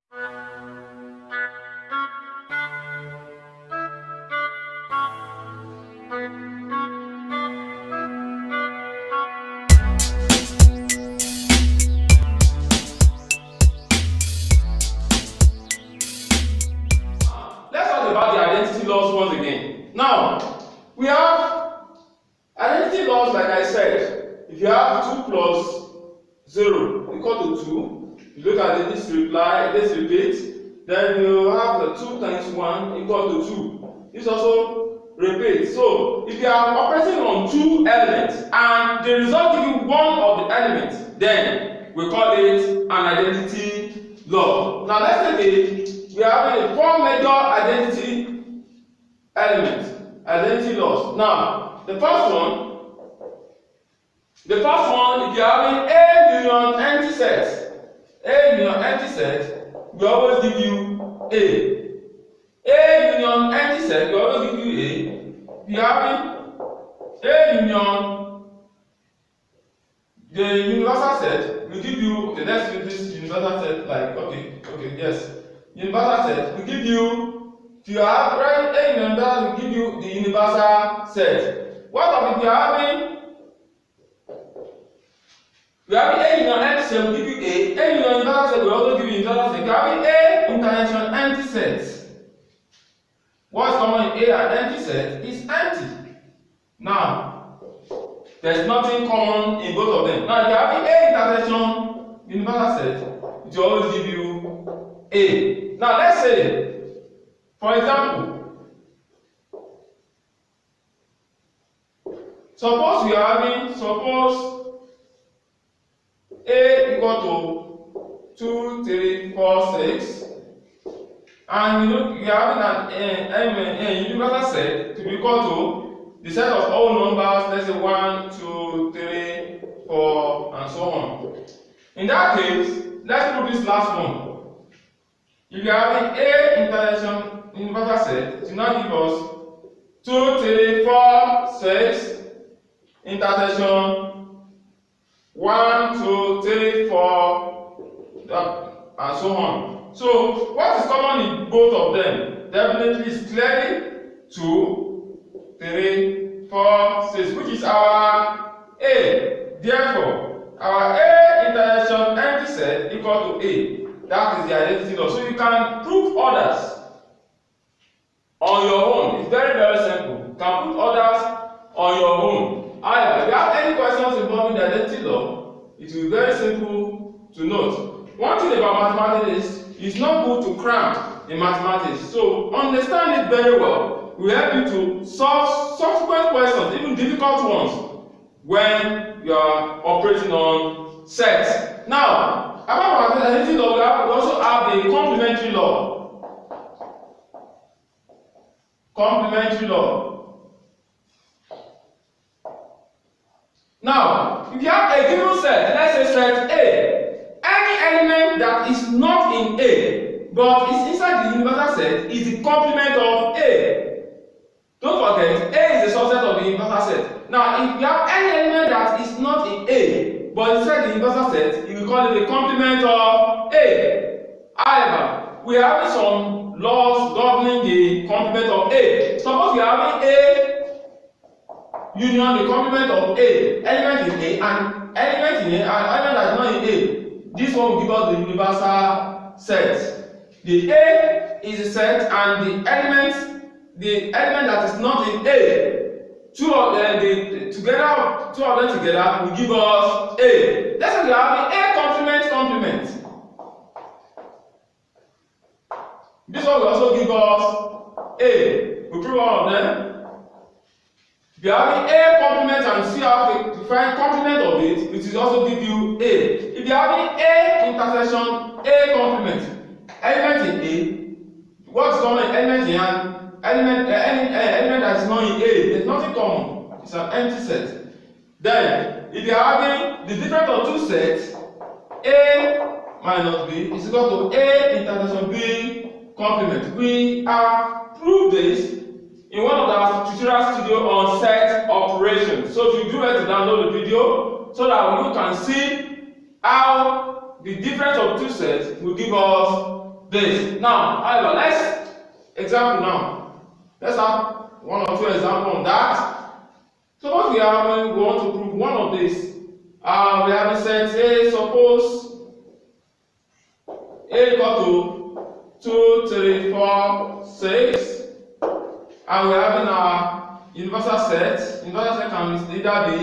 Let's talk about the identity laws once again. Now, we have identity laws like I said. If you have 2 plus 0 equal to 2, you look at this repeat, then you have the 2 times 1 equal to 2. This also repeats. So, if you are operating on 2 elements and the result give you one of the elements, then we call it an identity law. Now, let's take we are having 4 major identity laws. Now, the first one, if you are having A union empty set, we always give you A. A union empty set, we always give you A. If you are having A union, the universal set, we give you the next this universal set, like universal set, we give you, if you have A union, we give you the universal set. What if you are having A union empty set, we give you A union universal set, we also give you universal set. If you are having A intersection empty set, what is common in A and empty set is empty. Now, there's nothing common in both of them. Now, if you are having A intersection universal set, it will always give you A. Now, let's say, for example, suppose A equal to 2, 3, 4, 6, and you are having an universal set to be equal to the set of all numbers, let's say 1, 2, 3, 4, and so on. In that case, let's put this last one. If you are having A intersection universal set, it will now give us 2, 3, 4, 6 intersection 1, 2, 3, 4, and so on. So, what is common in both of them? Definitely is clearly 2, 3, 4, 6, which is our A. Therefore, our A intersection empty set equal to A. That is the identity law. So you can prove others on your own. It's very, very simple. You can prove others on your own. However, if you have any questions involving the identity law, it will be very simple to note. One thing about mathematics is it's not good to cram in mathematics. So understand it very well. It will help you to solve subsequent questions, even difficult ones, when you are operating on sets. Now, apart from identity law, we also have the complementary law. Complementary law. Now, if you have a given set, let's say set A, any element that is not in A but is inside the universal set is the complement of A. Don't forget, A is a subset of the universal set. Now, if you have any element that is not in A but inside the universal set, you will call it the complement of A. However, we are having some laws governing the complement of A. Suppose we are having A union the complement of A, element in A, and element in A, and element that is not in A. This one will give us the universal set. The A is a set, and the element that is not in A, two of them together will give us A. Let's say we are having A complement. This one will also give us A. We prove all of them. If you are having A complement and see how to find complement of it, it will also give you A. If you are having A intersection A complement, element in A, what is common element in element that is not in A? There is nothing common. It's an empty set. Then, if you are having the difference of two sets, A minus B is equal to A intersection B complement. We have proved this in one of our tutorial studio on set operations. So if you do like to download the video so that you can see how the difference of two sets will give us this. Now, however, let's example now. Let's have one or two examples on that. Suppose we want to prove one of these. We have said, say, suppose A equal to 2, 3, 4, 6, and we're having our universal set. Universal set can either be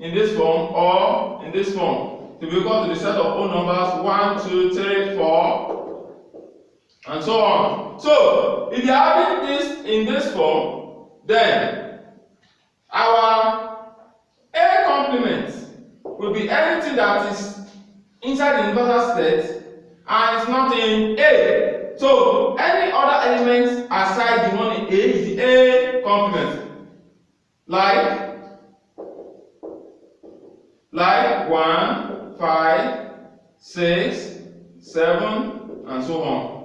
in this form or in this form, to be equal to the set of whole numbers 1, 2, 3, 4, and so on. So, if you're having this in this form, then our A complement will be anything that is inside the universal set and it's not in A. So any other element aside the one in A is the A complement. Like 1, 5, 6, 7, and so on.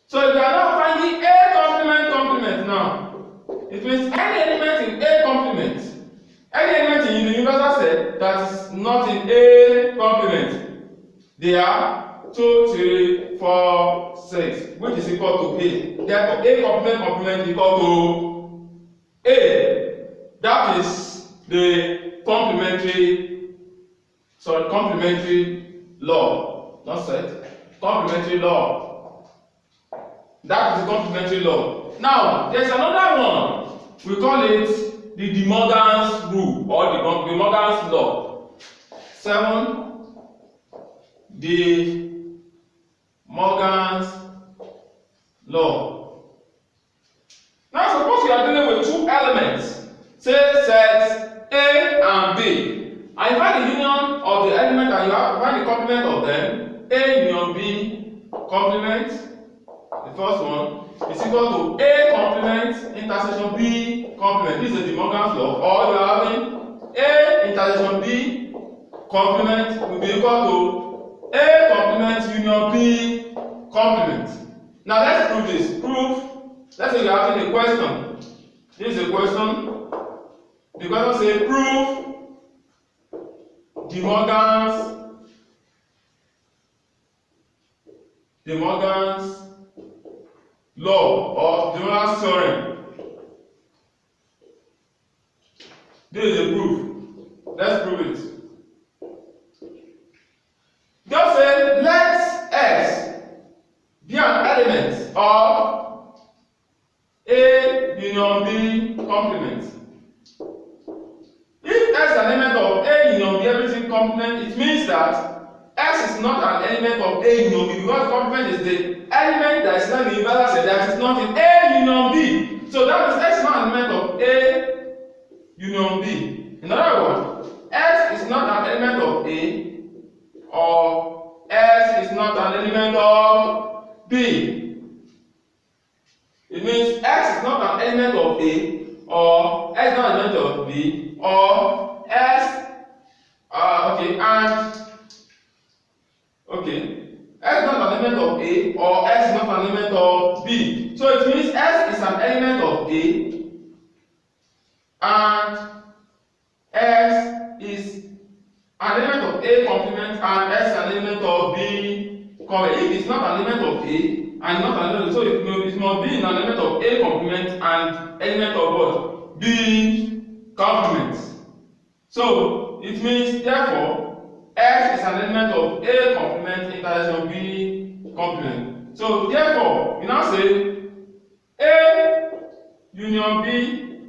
So if you are now finding A complement now, it means any element in A complement, any element in the universal set that is not in A complement, they are 2, 3, 4, 6, which is equal to A. Therefore, A complement is equal to A. That is the complementary law. Not set. Complementary law. That is the complementary law. Now, there's another one. We call it the De Morgan's rule or the De Morgan's law. 7. De Morgan's law. Now, suppose you are dealing with two elements, say sets A and B, and you find the union of the element and you have to find the complement of them. A union B complement, the first one, is equal to A complement intersection B complement. This is the De Morgan's law. Or you are having A intersection B complement will be equal to A complement union B complement. Now let's prove this. Let's say you are having a question. This is a question. The question says prove De Morgan's law or De Morgan's theorem. This is a proof. Let's prove it. Just say let X be an element of A union B complement. If X is an element of A union B everything complement, it means that X is not an element of A union B because complement is the element that is not in the universal set that is not in A union B. So that means X is not an element of A union B. In other words, X is not an element of A or X is not an element of B. It means X is not an element of A or X is not an element of B or X X is not an element of A or X is not an element of B. So it means X is an element of A and X is an element of A complement and X is an element of B complement. If it's not an element of A and not an element, so it must be an element of A complement and element of what? B complement. So it means therefore X is an element of A complement intersection B complement. So therefore we now say A union B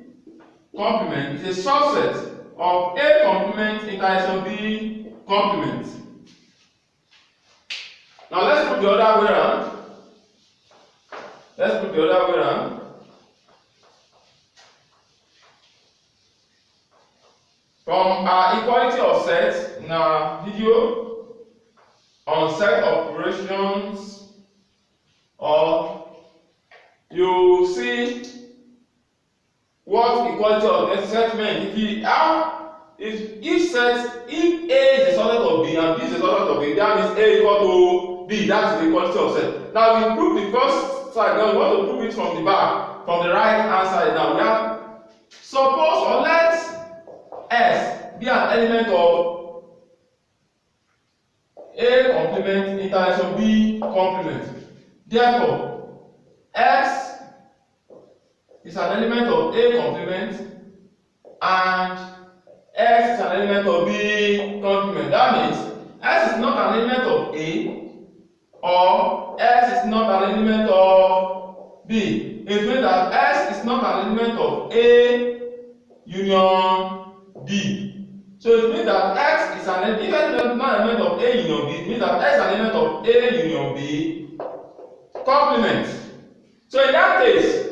complement is a subset of A complement intersection B complement. Now let's put the other way around. From our equality of sets in our video on set operations, or you see what equality of set means. If each set, if A is a subset of B and B is a subset of A, that means A equal to B. That is the equality of set. Now we prove the first side. Now we want to prove it from the back, from the right hand side. Now we have suppose or let S be an element of A complement intersection B complement. Therefore, X is an element of A complement and X is an element of B complement. That means X is not an element of A or X is not an element of B. It means that X is not an element of A union B. So it means that X is an element of A union B. It means that X is an element of A union B complement. So in that case,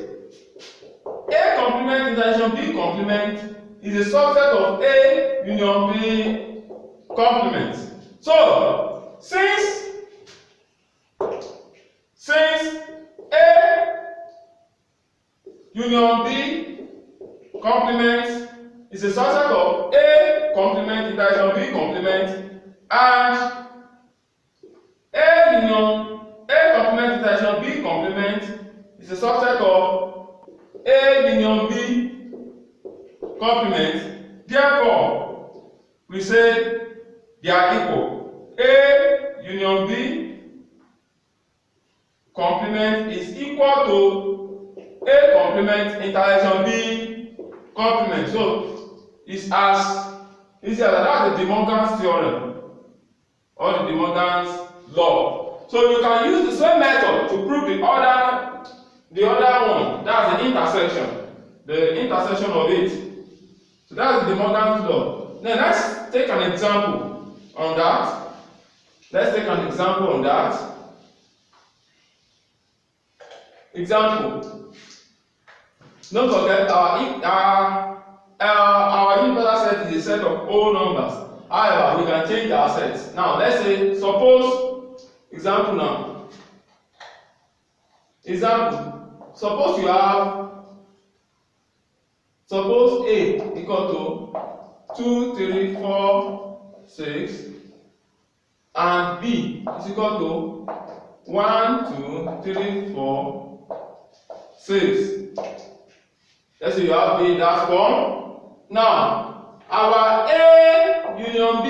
A complement intersection B complement is a subset of A union B complement. So since A union B complement is a subset of A complement intersection B complement, and A complement intersection B complement is a subset of A union B complement. Therefore, we say they are equal. A union B complement is equal to A complement intersection B complement. So it's as easy as that. That's the De Morgan's theorem or the De Morgan's law. So you can use the same method to prove the other one. That's the intersection of it. So that's the De Morgan's law. Now let's take an example on that. Example. Don't forget our universal set is a set of whole numbers. However, we can change our sets. Now, let's say, suppose suppose A equal to 2, 3, 4, 6, and B is equal to 1, 2, 3, 4, 6. Let's say you have B in that form. Now, our A union B.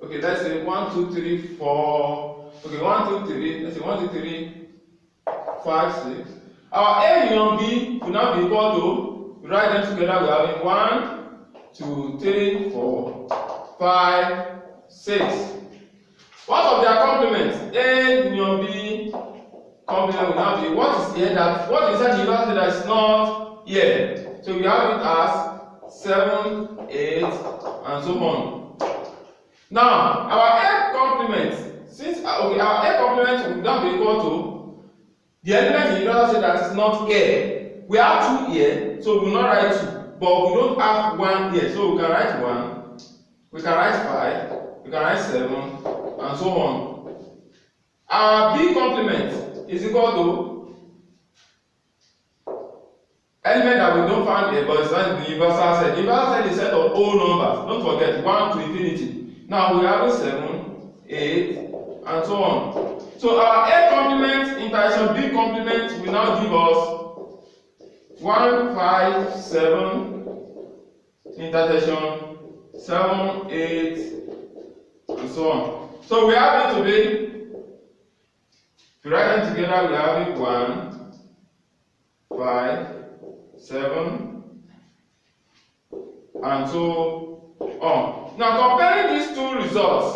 Okay, let's say 1, 2, 3, 4. Okay, 1, 2, 3. Let's say 1, 2, 3, 5, 6. Our A union B will now be equal to, we write them together, we have 1, 2, 3, 4, 5, 6. What of their complements? A union B complement will now be what is here that what is that universal that is not here. So we have it as 7, 8, and so on. Now our A complement, since our A complement will now be equal to the element in universal that is not here. We have 2 here, so we will not write 2, but we don't have 1 here, so we can write 1, we can write 5, we can write 7, and so on. Our B complement is equal to element that we don't find here, but it's not the universal set. The universal set is a set of whole numbers. Don't forget 1 to infinity. Now we have 7, 8, and so on. So our A complement intersection B complement will now give us 1, 5, 7 intersection 7, 8, and so on. So we have it to be. If you write them together, we have it 1, 5, 7, and so on. Now comparing these two results,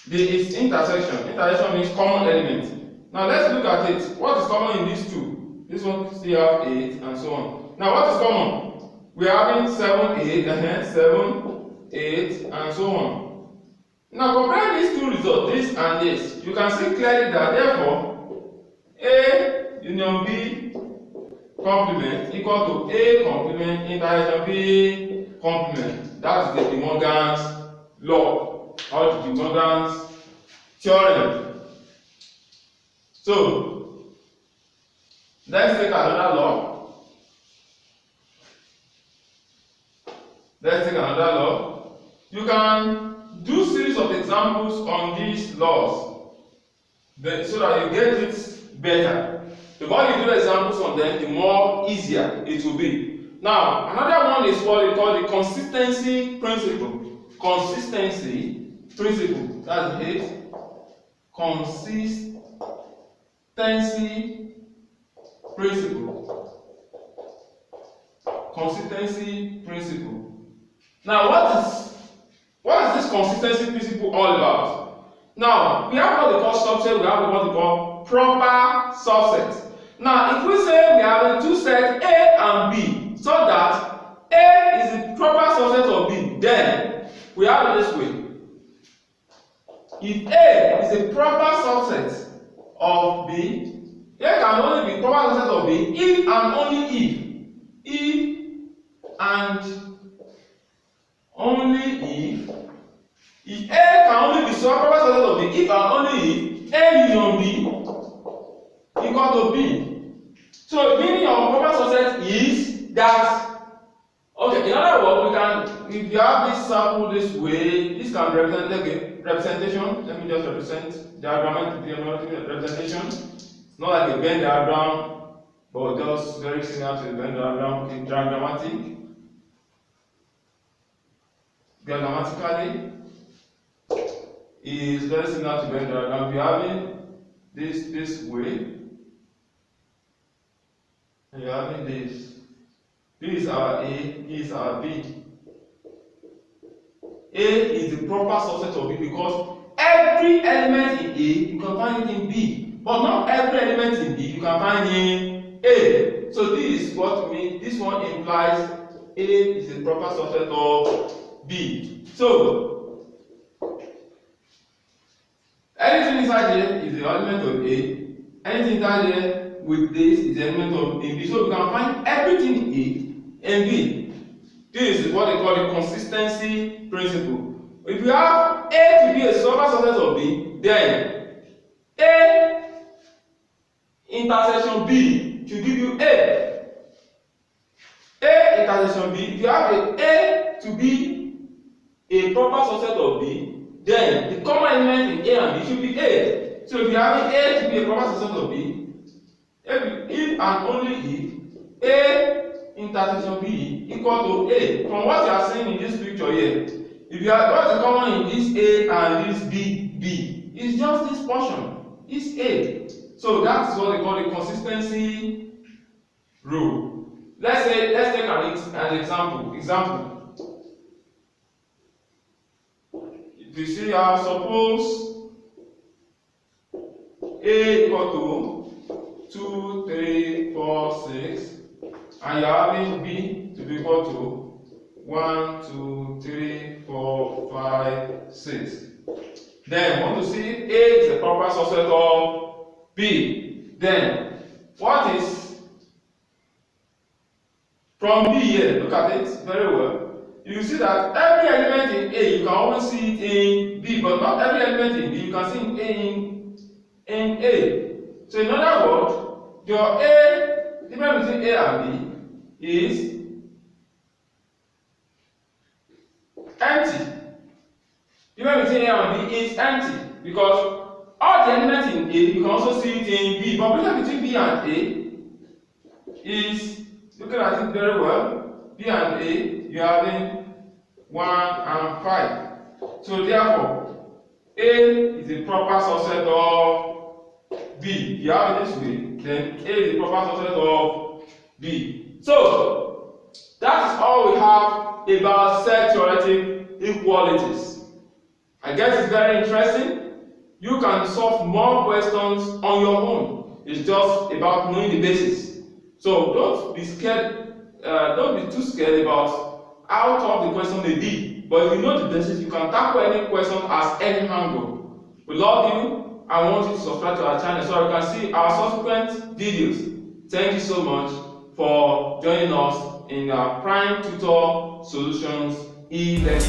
this intersection means common element. Now let's look at it. What is common in these two? This one still have 8 and so on. Now what is common? We are having 7, 8, 7, 8, and so on. Now compare these two results, this and this, you can see clearly that therefore A union B complement equal to A complement intersection B complement. That is the De Morgan's law or the De Morgan's theorem. So let's take another law. You can do series of examples on these laws so that you get it better. The more you do examples on them, the more easier it will be. Now, another one is what they call the consistency principle. Consistency principle. That's it. Consistency principle. Consistency principle. Now, what is this consistency principle all about? Now, we have what they call subset, we have what they call proper subset. Now, if we say we have two sets A and B, so that A is the proper subset of B, then we have it this way. If A is a proper subset of B, A can only be proper subset of B if and only if and only if A can only be proper subset of B if and only if A union B equal to B. So meaning of proper subset is that, okay, in other words, we can, if you have this circle this way, this can represent, okay, representation. Let me just represent diagrammatic representation. It's not like a Venn diagram, but just very similar to the Venn diagram. Okay, diagrammatically is very similar to Venn diagram. We are having this way. You're having this. This is our A, this is our B. A is the proper subset of B because every element in A you can find it in B, but not every element in B you can find in A. So this is what means. This one implies A is the proper subset of B. So anything inside here is the element of A. Anything inside here with this is the element of B. So we can find everything in A and B. This is what they call the consistency principle. If you have A to be a proper subset of B, then A intersection B should give you A. A intersection B, if you have A to be a proper subset of B, then the common element in A and B should be A. So if you have A to be a proper subset of B, if and only if A intersection B equal to A. From what you are seeing in this picture here, if you are what is common in this A and this B, it's just this portion. It's A. So that is what they call the consistency rule. Let's take an example. If you see, suppose A equal to 2, 3, 4, 6, and you are having B to be equal to 1, 2, 3, 4, 5, 6. Then we want to see if A is a proper subset of B. Then what is from B here? Look at it very well. You see that every element in A you can always see it in B, but not every element in B you can see in A. So in other words, your A, the difference between A and B is empty. The difference between A and B is empty because all the elements in A you can also see it in B. But the difference between B and A is, looking at it very well, B and A you are having 1 and 5. So therefore, A is the proper subset of B. If you have it this way, then A is the proper subset of B. So that is all we have about set theoretic equalities. I guess it's very interesting. You can solve more questions on your own. It's just about knowing the basis. So don't be scared. Don't be too scared about how tough the question may be. But if you know the basis, you can tackle any question as any angle. We love you. I want you to subscribe to our channel so you can see our subsequent videos. Thank you so much for joining us in our Prime Tutor Solutions e-learning.